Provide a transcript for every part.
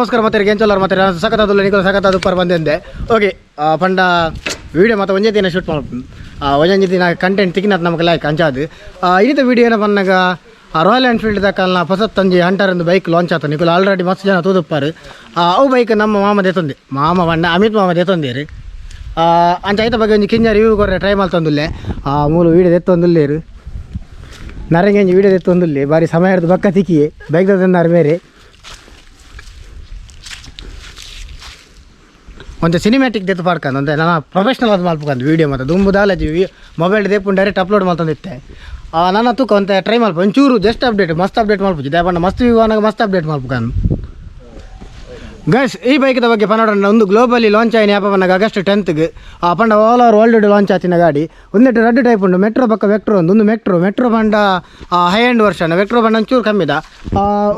ನಮಸ್ಕಾರ ಮತ್ತೆ ಏನು ಮತ್ತೆ ಸಖತ್ತಾದಲ್ಲ ನಿಖಿಲ್ ಸಖತ್ತಾದ ಉಪ್ಪರ್ ಬಂದಿದ್ದೆ ಓಕೆ ಪಂಡ ವೀಡಿಯೋ ಮತ್ತೆ ಒಂದೇ ದಿನ ಶೂಟ್ ಮಾಡ್ತೀನಿ ಒಂದೇ ದಿನ ಕಂಟೆಂಟ್ ತಿಕ್ಕಿನದು ನಮಗೆ ಲೈಕ್ ಅಂಚಾದು ಇನ್ನಿತ ವೀಡಿಯೋ ಏನಪ್ಪ ಬಂದಾಗ ರಾಯಲ್ ಎನ್ಫೀಲ್ಡ್ ದಾಕಲ್ನ ಹೊಸತ್ ತಂಜಿ ಹಂಟರ್ ಒಂದು ಬೈಕ್ ಲಾಂಚ್ ಆಯ್ತು ನಿಖಿಲ್ ಆಲ್ರೆಡಿ ಮಸ್ತ್ ಜನ ತೂದುಪ್ಪಾರು ಅವು ಬೈಕ್ ನಮ್ಮ ಮಾಮದೇ ತಂದೆ ಮಾಮ ಬಣ್ಣ ಅಮಿತ್ ಮಾಮದೇ ತಂದಿರಿ ಅಂಚ ಐತ ಬಗ್ಗೆ ಒಂದು ಕಿಂಜ ರಿವ್ಯೂ ಕೊಡ್ರೆ ಟ್ರೈ ಮಾಡ್ತಂದಿಲ್ಲೆ ಮೂಲ ವೀಡಿಯೋ ಎತ್ತೊಂದಿಲ್ಲೇರು ನರಂಗೆ ವೀಡಿಯೋ ಎತ್ತೊಂದಿಲ್ಲ ಬಾರಿ ಸಮಯ ಹಿಡಿದು ಬಕ್ಕ ತಿಕ್ಕಿಯೇ ಬೈಕ್ ತಂದಾರು ಬೇರೆ ಒಂದು ಸಿನಿಮ್ಯಾಟಿಕ್ ದೆತ್ತು ಪಾಡ್ಕೊಂಡು ಅಂದರೆ ನಾನು ಪ್ರೊಫೆಷ್ನಲ್ ಅದು ಮಾಡ್ಬೇಕಂದು ವೀಡಿಯೋ ಮತ್ತು ದುಂಬು ದಾಲಜಿ ಮೊಬೈಲ್ ದೇಪು ಡೈರೆಕ್ಟ್ ಅಪ್ಲೋಡ್ ಮಾಡ್ತಂದಿತ್ತೆ ನಾನು ತೂಕ ಅಂತ ಟ್ರೈ ಮಾಡ್ಬೇಕು ಒಂಚೂರು ಜಸ್ಟ್ ಅಪ್ಡೇಟ್ ಮಸ್ತ್ ಅಪ್ಡೇಟ್ ಮಾಡ್ಬೋದು ದೇಪಣ್ಣ ಮಸ್ತ್ ವಿವಾನಾಗ ಮಸ್ತ್ ಅಪ್ಡೇಟ್ ಮಾಡ್ಬೇಕಂದು ಗೈಸ್ ಈ ಬೈಕ್ದ ಬಗ್ಗೆ ಪನ್ನೋಡ ಒಂದು ಗ್ಲೋಬಲಿ ಲಾಂಚ್ ಆಯ್ನ ಯಾಪ ಬಂದಾಗ ಆಗಸ್ಟ್ 10ಗೆ ಪಂಡ ಆಲ್ ಓವರ್ ವರ್ಲ್ಡ್ ಲಾಂಚ್ ಆಚಿನ ಗಾಡಿ ಒಂದೆಟ್ಟು ರೆಡ್ ಟೈಪ್ ಉಂಟು ಮೆಟ್ರೋ ಪಕ್ಕ ವೆಕ್ಟ್ರೋ ಒಂದು ಮೆಟ್ರೋ ಬಂಡ ಹೈ ಎಂಡ್ ವರ್ಷನ್ ವೆಕ್ಟ್ರೋ ಬಂಡ ಒಂಚೂರು ಕಮ್ಮಿದ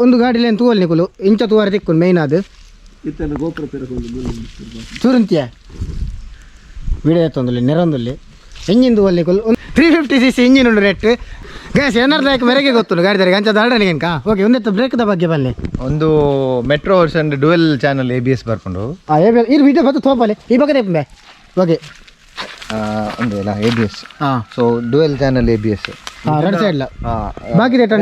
ಒಂದು ಗಾಡಿಲಿ ಏನು ತೂವಲ್ ನಿಕುಲು ಇಂಚ ತೂವಾರ ತಿಕ್ಕು ಮೇಯ್ನ್ ಅದು ಚೂರಂತಿಯ ವಿಡಿಯೋ ಎತ್ತೊಂದಲ್ಲಿ ನೆರೊಂದಲ್ಲಿ ಎಂಜಿನ್ ತೂವಲ್ ನಿಕುಲು 350cc ಇಂಜಿನ್ ಉಂಟು ನೆಟ್ ಗ್ಯಾಸ್ ಏನಾರ್ದಾಯಕ ಮೆರೆಗೆ ಗೊತ್ತು ಗಾಡಿದಾರಿಗೆ ಅಂಚದ ಆರ್ಡನಿಗೆನ್ಕ ಓಕೆ ಒಂದೆತ್ತು ಬ್ರೇಕ್ದ ಬಗ್ಗೆ ಬನ್ನಿ ಒಂದು metro version dual channel ABS ಬರ್ಕೊಂಡು ಇದು ವಿಡಿಯೋ ಬತ್ತು ತೋಪಲೆ ಈ ಬಗ್ಗೆ ತೆಪ್ಪೆ ಓಕೆ ಒಂದು ABS so dual channel ABS ಎರಡು ಸೈಡ್ಲ ಬಾಕಿ ರೇಟ್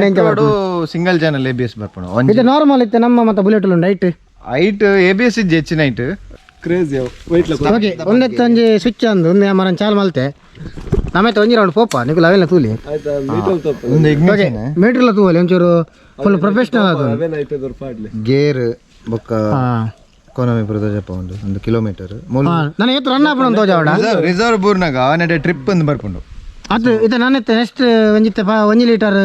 ಸಿಂಗಲ್ ಚಾನಲ್ ABS ಬರ್ಕೊಂಡು ಇದು ನಾರ್ಮಲ್ ಇತ್ತು ನಮ್ಮ ಮತ್ತೆ ಬುಲೆಟ್ ಉಂಟು ಹೈಟ್ ABS ಇದ್ದು ಹೆಚ್ಚಿನ ಹೈಟ್ ಕ್ರೇಜಿ ಓಕೆ ಒಂದೆತ್ತಂಜಿ ಸ್ವಿಚ್ ಅಂದು ಒಂದು ಮರ ಚಾಲು ಮಲ್ತೆ ನಮ್ಮೈತೆ ಒಂಜಿ ರೌಂಡ್ ಪೋಪ ನಿಖಿಲ್ ಅವೆಲ್ಲ ತೂಲಿ ಮೀಟ್ರಲ್ಲ ತೂವಲಿ ಒಂಚೂರು ಫುಲ್ ಪ್ರೊಫೆಷನಲ್ ಅದು ಗೇರ್ ಬೊಕ್ಕ ಕೊನಮಿ ಪ್ರದೇಶಪ್ಪ ಒಂದು ಕಿಲೋಮೀಟರ್ ನಾನು ಎತ್ತು ರನ್ ಹಾಪಣ ತೋಜಾವಡ ರಿಸರ್ವ್ ಬೂರ್ನಾಗ ನೆಡೆ ಟ್ರಿಪ್ ಒಂದು ಬರ್ಕೊಂಡು ಅದು ಇದು ನಾನೆತ್ತೆ ನೆಕ್ಸ್ಟ್ ಒಂಜಿತ್ತೆ 1 ಲೀಟರ್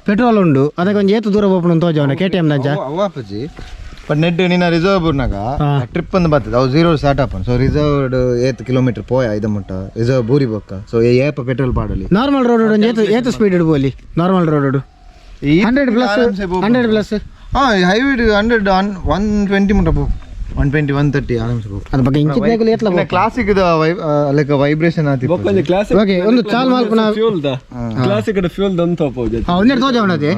ಪೆಟ್ರೋಲ್ ಉಂಡು ಅದಕ್ಕೆ ಒಂದು ಏತು ದೂರ ಹೋಗ್ಬಿಡು ತೋಜಾವಣ KTM ದಂಚ ಅವಾಪಜಿ ಬಟ್ ನೆಟ್ ನಿನ್ನ ರಿಸರ್ವ್ ಬೂರ್ನಾಗ ಟ್ರಿಪ್ ಒಂದು ಬರ್ತದೆ ಅವು 0 ಸ್ಟಾರ್ಟ್ ಆಪನ್ ಸೊ ರಿಸರ್ವ್ಡ್ 8 ಕಿಲೋಮೀಟರ್ ಪೋಯ ಐದ ಮುಟ್ಟ ರಿಸರ್ವ್ ಬೂರಿ ಬೊಕ್ಕ ಸೊ ಏಪ ಪೆಟ್ರೋಲ್ ಪಾಡಲಿ ನಾರ್ಮಲ್ ರೋಡ್ ಏತು ಸ್ಪೀಡ್ ಇಡ್ಬೋಲಿ ನಾರ್ಮಲ್ ರೋಡ್ 100 ಪ್ಲಸ್ ಹೈವೇ 100 120 ಮುಟ್ಟ ಪೋ 120 130 ಆರಾಮ್ಸೆ ಪೋ ಅದ್ರ ಬಗ್ಗೆ ಇಂಚಿ ಬೇಕಲ್ಲ ಎತ್ಲ ಕ್ಲಾಸಿಕ್ ದ ಲೈಕ್ ವೈಬ್ರೇಷನ್ ಆತಿ ಬೊಕ್ಕ ಕ್ಲಾಸಿಕ್ ಓಕೆ ಒಂದು ಚಾಲ್ ಮಾಲ್ಪನ ಫ್ಯೂಲ್ ದ ಕ್ಲಾಸಿಕ್ ದ ಫ್ಯೂಲ್ ದಂತ ಹೋಗೋದು ಒಂದೇ ತೋಜಾವಣತೆ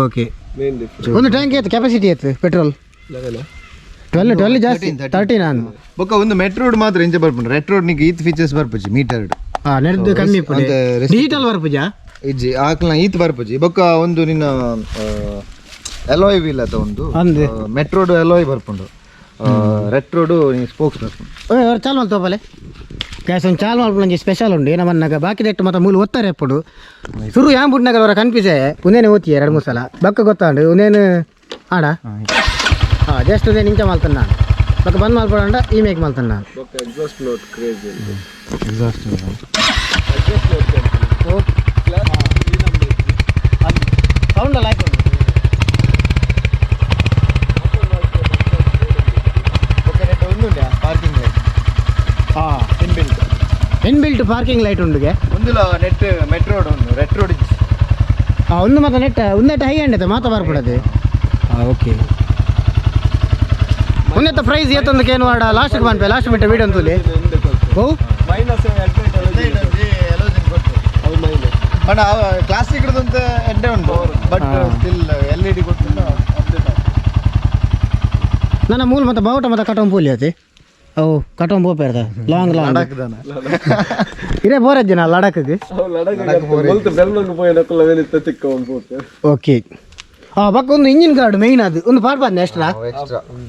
ಓಕೆ ಮೇನ್ ಒಂದು ಟ್ಯಾಂಕ್ ಏತು ಕೆಪಾಸಿಟಿ ಏತು ಪೆಟ್ರೋಲ್ 12 ಜಾಸ್ತಿ 13 ನಾನು ಬೊಕ್ಕ ಒಂದು ಮೆಟ್ರೋಡ್ ಮಾತ್ರ ಇಂಚೆ ಬರ್ಪುಂಡು ರೆಡ್ ರೋಡ್ ನಿಗೆ ಈತ್ ಫೀಚರ್ಸ್ ಬರ್ಪುಜಿ ಮೀಟರ್ಡ್ ನೆಡ್ದು ಕಮ್ಮಿ ಡಿಜಿಟಲ್ ಬರ್ಪುಜಾ ಇಜ್ಜಿ ಆಕ್ಲ ಈತ್ ಬರ್ಪುಜಿ ಬೊಕ್ಕ ಒಂದು ನಿನ್ನ ಅಲಾಯ್ ವೀಲ್ ಅತ ಒಂದು ಮೆಟ್ರೋಡ್ ಅಲಾಯ್ ಬರ್ಪುಂಡು ರೆಡ್ ರೋಡ್ ಸ್ಪೋಕ್ಸ್ ಬರ್ಪುಂಡು ಚಾಲ್ ಮಲ್ ತೋಪಲೆ ಗ್ಯಾಸ್ ಒಂದು ಚಾಲ್ ಮಲ್ಪುಂಡು ಸ್ಪೆಷಲ್ ಉಂಡು ನಮ್ಮನ್ನಾಗ ಬಾಕಿ ದೆಟ್ಟು ಮತ್ತೆ ಮೂಲ ಒತ್ತಾರೆ ಎಪ್ಪಡು ಶುರು ಯಾನ್ ಬುಡ್ನಾಗ ಅವರ ಕನ್ಫ್ಯೂಸೇ ಒಂದೇನೆ ಓದ್ತೀಯ 2-3 ಸಲ ಬಕ್ಕ ಗೊತ್ತಾಂಡು ಒಂದೇನು ಆಡ ಜಸ್ಟ್ ಒಂದೇ ನಿಂಚ ಮಾಲ್ತಾನೆ ನಾನು ಬಕ್ಕ ಬಂದ್ ಮಾಡ್ಬೋಣ ಈ ಮೇಕ್ ಮಾಲ್ತಾನೆ ನಾನು exhaust not crazy exhaust sound like parking light inbuilt parking light ಉಂಡುಗೆ ಒಂದು ನೆಟ್ ಮೆಟ್ರೋಡ್ ಒಂದು ರೆಡ್ ರೋಡ್ ಒಂದು ಮತ್ತೆ ನೆಟ್ ಹೈ ಎಂಡ್ ಐತೆ ಮಾತಾ ಬರ್ಬಿಡೋದು ಓಕೆ ಒಂದೆತ್ತ ಪ್ರೈಸ್ ಏತೊಂದಕ್ಕೆ ಏನು ಮಾಡ ಲಾಸ್ಟ್ಗೆ ಬಂದ್ಪೆ ಲಾಸ್ಟ್ ಬಿಟ್ಟೆ ವೀಡಿಯೋ ಅಂತೂಲಿ ಓ ಮೈನಸ್ ಬಟ್ ಕ್ಲಾಸಿಕ್ ಇಡದಂತ ಎಡ್ಡೆ ಉಂಟು ಬಟ್ ಸ್ಟಿಲ್ LED ಕೊಟ್ಟು ನನ್ನ ಮೂಲ ಮತ್ತೆ ಬಾವುಟ ಮತ್ತೆ ಕಟೊಂಬ ಪೂಲಿ ಐತಿ ಅವು ಕಟೊಂಬ ಹೋಗ್ತಾ ಲಾಂಗ್ ಇರೇ ಬೋರ್ ಜನ ಲಡಾಖಗೆ ಓಕೆ ಬಕ್ಕ ಒಂದು ಇಂಜಿನ್ ಗಾರ್ಡ್ ಮೈನ್ ಅದು ಒಂದು ಪಾಟ್ ಬಾದ್ನೆ ಎಷ್ಟ್ರಾ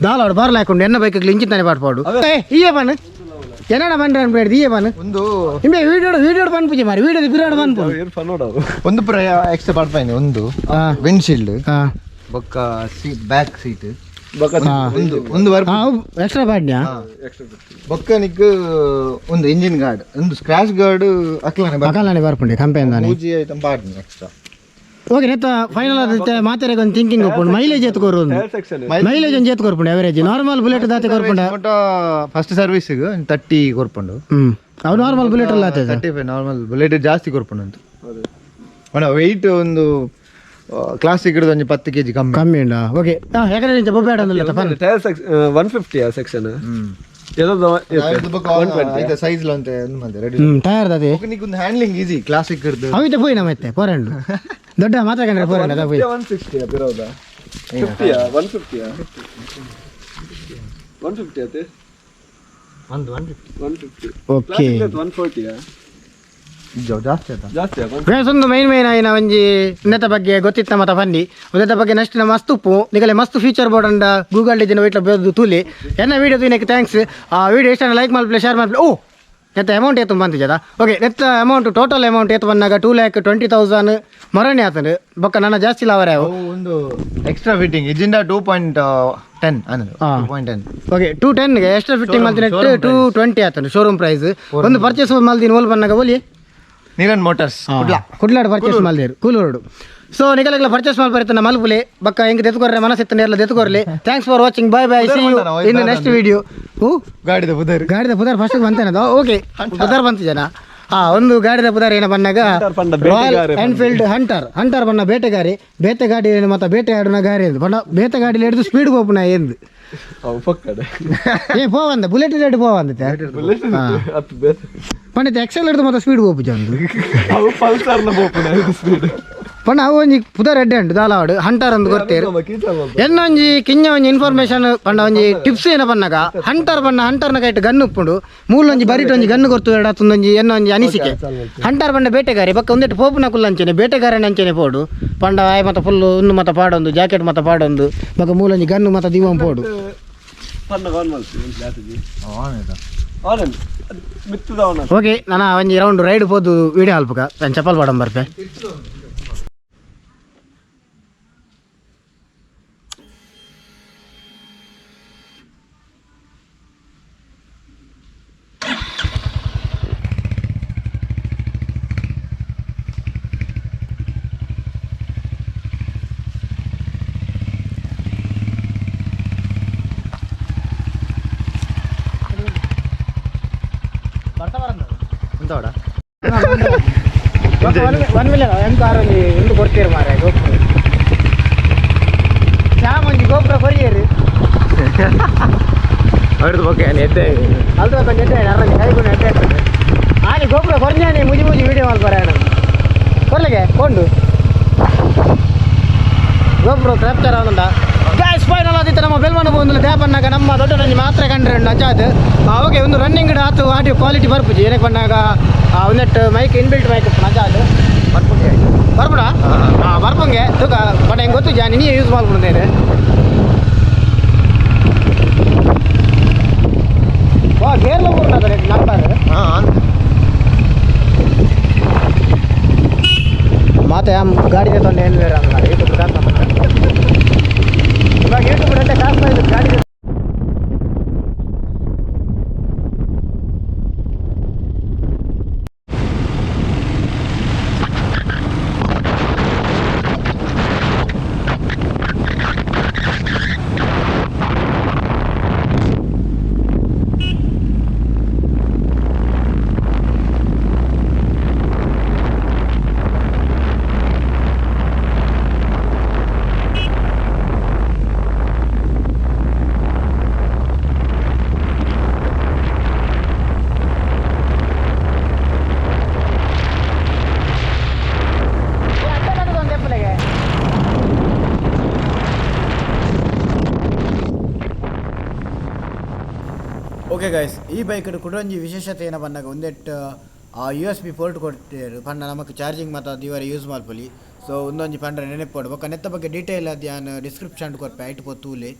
ದಾಲಾಡು ಬಾರ್ಲ ಹಾಕೊಂಡು ಎನ್ನ ಬೈಕಲ್ಲಿ ಇಂಜಿನ್ ತಾನೆ ಪಾಟ್ ಪಾಡು ಈಯೇ ಬಾನು ಏನಡ ಬಂದ್ರೆ ಅನ್ಬೇಡ್ದು ಈಯೇ ಬಾನು ಒಂದು ನಿಂಬೆ ವಿಡಿಯೋ ಬಂದ್ಪೂಜೆ ಮಾರಿ ವಿಡಿಯೋ ಬಿರಾಡ್ ಬಂದ್ಪು ಒಂದು ಎಕ್ಸ್ಟ್ರಾ ಪಾರ್ಟ್ ಫೈನ್ ಒಂದು ವಿಂಡ್ಶೀಲ್ಡ್ ಬೊಕ್ಕ ಸೀಟ್ ಬ್ಯಾಕ್ ಸೀಟ್ ಒಂದು ಎಕ್ಸ್ಟ್ರಾ ಬಾಡ್ನ್ಯಾ ಬೊಕ್ಕ ನಿಕ್ ಒಂದು ಇಂಜಿನ್ ಗಾರ್ಡ್ ಒಂದು ಸ್ಕ್ರಾಚ್ ಗಾರ್ಡ್ ಅಕಲ್ಲಾನೆ ಬರ್ಪುಂಡೆ ಕಂಪೆನಿ ಪೂಜಿ ಐಟಮ್ ಬಾಡ್ನಿ ಎಕ್ಸ್ಟ್ರಾ ಓಕೆ ನೆತ್ತ ಫೈನಲ್ ಆದ ಮಾತೆರೆಗೆ ಒಂದು ಥಿಂಕಿಂಗ್ ಒಪ್ಪುಂಡು ಮೈಲೇಜ್ ಎತ್ಕೋರು ಮೈಲೇಜ್ ಒಂದು ಎತ್ತು ಕೊರ್ಪುಂಡು ಅವರೇಜ್ ನಾರ್ಮಲ್ ಬುಲೆಟ್ ದಾತೆ ಕೊರ್ಪುಂಡ ಫಸ್ಟ್ ಸರ್ವಿಸ್ಗೆ 30 ಕೊರ್ಪುಂಡು ಅವು ನಾರ್ಮಲ್ ಬುಲೆಟ್ ಎಲ್ಲ 35 ನಾರ್ಮಲ್ ಬುಲೆಟ್ ಜಾಸ್ತಿ ಕೊರ್ಪುಂಡು ಅಂತ ವೆಯ್ಟ್ ಒಂದು ಕ್ಲಾಸಿಕ್ ಇಡೋದು ಒಂದು 10 kg ಕಮ್ಮಿ ಉಂಡ ಓಕೆ ಯಾಕಂದ್ರೆ ನಿಂಚ ಬೊಬ್ಬೇಡ ಅಂದಲ್ಲ ಟೈರ್ 150 ಸೆಕ್ಷನ್ ಸೈಜ್ ಟೈರ್ ಅದೇ ಹ್ಯಾಂಡ್ಲಿಂಗ್ ಈಸಿ ಕ್ಲಾಸಿಕ್ ಇರ್ದು ಅವಿತೆ ಪೋಯಿ ನಮ್ಮತ್ತೆ ಪೋರಂಡು ದೊಡ್ಡ ಮಾತಾಡ್ಕೊಂಡ್ರೆ ಪೋರಂಡು ಅದ ಪೋಯಿ 160 ಬಿರೋದ 50 150 150 ಆಯ್ತು ಒಂದು 150 150 ಓಕೆ ಕ್ಲಾಸಿಕ್ 140 ಜಾಸ್ತಿ ಆಯ್ತಾ ಜಾಸ್ತಿ ಫ್ರೆಂಡ್ಸ್ ಒಂದು ಮೈನ್ ಆಯ್ನ ಒಂಜಿ ಉನ್ನತ ಬಗ್ಗೆ ಗೊತ್ತಿತ್ತ ಮತ ಬನ್ನಿ ಉನ್ನತ ಬಗ್ಗೆ ನೆಕ್ಸ್ಟ್ ಮಸ್ತ್ ಉಪ್ಪು ನಿಗಲೆ ಮಸ್ತ್ ಫ್ಯೂಚರ್ ಬೋರ್ಡ್ ಅಂಡ ಗೂಗಲ್ ಡಿಜಿನ ವೈಟ್ಲ ಬೇದು ತೂಲಿ ಎನ್ನ ವೀಡಿಯೋ ತೂನಕ್ಕೆ ಥ್ಯಾಂಕ್ಸ್ ಆ ವೀಡಿಯೋ ಇಷ್ಟ ಲೈಕ್ ಮಾಡ್ಲಿ ಶೇರ್ ಮಾಡ್ಲಿ ಓ ನೆತ್ತ ಅಮೌಂಟ್ ಏತು ಬಂತಿಜದ ಓಕೆ ನೆತ್ತ ಅಮೌಂಟ್ ಟೋಟಲ್ ಅಮೌಂಟ್ ಏತು ಬಂದಾಗ 2,20,000 ಮರಣೆ ಆತಂದು ಬೊಕ್ಕ ನನ್ನ ಜಾಸ್ತಿ ಲಾವರ ಒಂದು ಎಕ್ಸ್ಟ್ರಾ ಫಿಟ್ಟಿಂಗ್ ಇಜಿಂದ 2.10 ಅನ್ನೋದು 2.10 ಓಕೆ 210ಗೆ ಎಕ್ಸ್ಟ್ರಾ ಫಿಟ್ಟಿಂಗ್ ಮಾಡ್ತೀನಿ 220 ಆತಂದು ಶೋರೂಮ್ ಪ್ರೈಸ್ ಒಂದು ಪರ್ಚೇಸ್ ಮಲ್ದಿನ ಓಲ್ ಬಂದಾಗ ಓಲಿ ನೀರನ್ ಮೋಟರ್ಸ್ ಕುಡ್ಲಾಡು ಪರ್ಚೇಸ್ ಮಲ್ದಿರು ಕೂಲೂರು ಸೊ ನಿಗಲೆಲ್ಲ ಪರ್ಚೇಸ್ ಮಾಡಿ ಬರುತ್ತೆ ಮಲ್ಪುಲೆ ಬಕ್ಕ ಹೆಂಗೆ ತೆತ್ಕೊರ್ರೆ ಮನಸ್ಸಿತ್ತು ಎಲ್ಲ ತೆತ್ಕೊರ್ಲಿ thanks for watching bye bye see you in next video ಗಾಡಿದ ಪುದರ್ ಫಸ್ಟ್ ಬಂತೇನದು ಓಕೆ ಪುದರ್ ಬಂತು ಜನ ಒಂದು ಗಾಡಿದ ಪುದರ್ ಏನ ಬಂದಾಗ ರಾಯಲ್ ಎನ್ಫೀಲ್ಡ್ ಹಂಟರ್ ಬಣ್ಣ ಬೇಟೆಗಾಡಿ ಮತ್ತೆ ಬೇಟೆ ಆಡಿನ ಗಾಡಿ ಎಂದು ಬಣ್ಣ ಬೇಟೆಗಾಡಿ ಹಿಡಿದು ಸ್ಪೀಡ್ ಹೋಗ್ನ ಎಂದು ಏ ಪೋವಂದ ಬುಲೆಟ್ ರೇಟ್ ಪೋವಂದ ಪಂಡಿತ ಎಕ್ಸೆಲ್ ಹಿಡಿದು ಮತ್ತೆ ಸ್ಪೀಡ್ ಹೋಗ್ಬಿಚ್ಚ ಪಂಡ ಅವು ಒಂಜಿ ಪುದರ್ ಎಡ್ಡೆ ಉಂಟು ದಾಲಾವಾಡು ಹಂಟರ್ ಅಂದು ಗೊತ್ತೇರು ಎನ್ನೊಂಜಿ ಕಿಂಜ ಒಂಜಿ ಇನ್ಫಾರ್ಮೇಶನ್ ಪಂಡ ಒಂಜಿ ಟಿಪ್ಸ್ ಏನ ಪನ್ನಾಗ ಹಂಟರ್ನ ಕೈಟ್ ಗನ್ ಉಪ್ಪುಂಡು ಮೂಲೊಂಜಿ ಬರಿಟ್ ಒಂಜಿ ಗನ್ ಕೊರ್ತು ಎಡತ್ತೊಂದೊಂಜಿ ಎನ್ನೊಂಜಿ ಅನಿಸಿಕೆ ಹಂಟರ್ ಪಂಡ ಬೇಟೆಗಾರಿ ಬಕ್ಕ ಒಂದೆಟ್ಟು ಪೋಪುನ ಕುಲ್ಲ ಅಂಚೆನೆ ಬೇಟೆಗಾರನ ಅಂಚೆನೆ ಪೋಡು ಪಂಡ ಆಯ್ ಮತ್ತ ಫುಲ್ ಉನ್ನು ಮತ್ತ ಪಾಡೊಂದು ಜಾಕೆಟ್ ಮತ್ತ ಪಾಡೊಂದು ಬಕ್ಕ ಮೂಲೊಂಜಿ ಗನ್ನು ಮತ್ತ ದಿವಂ ಪೋಡು ಓಕೆ ನಾನು ಒಂಜಿ ರೌಂಡ್ ರೈಡ್ ಹೋದು ವಿಡಿಯೋ ಅಲ್ಪಕ ನಾನು ಚಪ್ಪಲ್ ಪಾಡಂ ಬರ್ಪೆ ಎಂದು ಕೊಡ್ತೀರಿ ಮಾರ ಗೋಪುರ ಶ್ಯಾಮ್ ಒಂಜಿ ಗೋಪುರ ಕೊರಿಯರು ಅವ್ರದ್ದು ಬಗ್ಗೆ ಎಡ್ಡೆ ಅಲ್ದ ಕೊಂಚ ಎಡ್ಡೆ ಅರ್ರಂಜಿ ಕೈಗುಣ ಎಡ್ಡೆ ಇರ್ತದೆ ಆನೆ ಗೋಪುರ ಕೊರ್ಜಾನೆ ಮುಜಿ ವಿಡಿಯೋ ಮಾಡ್ಬಾರ ಕೊರ್ಲಿಗೆ ಕೊಂಡು ಗೋಪುರ ಕ್ರಾಪ್ಚರ್ ಆಗುಂಡ ಗ್ಯಾಸ್ ಫೈನಲ್ ಆದಿತ್ತು ನಮ್ಮ ಬೆಲ್ಮಣ್ಣ ಒಂದು ದ್ಯಾಪನ್ನಾಗ ನಮ್ಮ ದೊಡ್ಡ ನಂಜಿ ಮಾತ್ರ ಕಂಡ್ರೆ ಅಂಚಾದ ಓಕೆ ಒಂದು ರನ್ನಿಂಗ್ ಆತು ಆಡಿಯೋ ಕ್ವಾಲಿಟಿ ಬರ್ಪುಜಿ ಏನಕ್ಕೆ ಬಂದಾಗ ಒಂದೆಟ್ಟು ಮೈಕ್ ಇನ್ಬಿಲ್ಟ್ ಮೈಕ್ ಅಂಚಾದು ಬರ್ಬಿಡ ಬರ್ಪಂಗೆ ತೂಕ ಬಟ್ ಹೆಂಗೆ ಗೊತ್ತು ಜಾನಿ ನೀ ಯೂಸ್ ಮಾಡ್ಬಿಡ್ತೇನೆ ಗೇರ್ಲ ಬರ್ತದೆ ನಂಬರ್ ಮತ್ತೆ ಗಾಡಿ ತಂದು ಏನು ಬೇರೆ ಅಂತ ಯೂಟ್ಯೂಬ್ ಕಾಸು ಇವಾಗ ಯೂಟ್ಯೂಬ್ ಅಂತ ಕಾಸು ಮಾಡಿದ್ರು ಗಾಡಿ ಓಕೆ ಗೈಸ್ ಈ ಬೈಕ್ ಕುಡೊಂಜಿ ವಿಶೇಷತೆ ಏನ ಬಂದಾಗ ಒಂದೆಟ್ಟು USB ಪೋರ್ಟ್ ಕೊಟ್ಟಿರು ಪಂಡ ನಮಕ್ ಚಾರ್ಜಿಂಗ್ ಮತ್ತು ಅದು ಇವರ ಯೂಸ್ ಮಾಡ್ಪೊಲಿ ಸೊ ಒಂದೊಂಜಿ ಪಂಡ್ರೆ ನೆನಪೋಡು ಬೊಕ್ಕ ನೆತ್ತ ಬಗ್ಗೆ ಡೀಟೇಲ್ ಅದು ನಾನು ಡಿಸ್ಕ್ರಿಪ್ಷನ್ ಕೊರ್ಪೆ ಐಟ್ ಪೊತ್ತೂಲೆ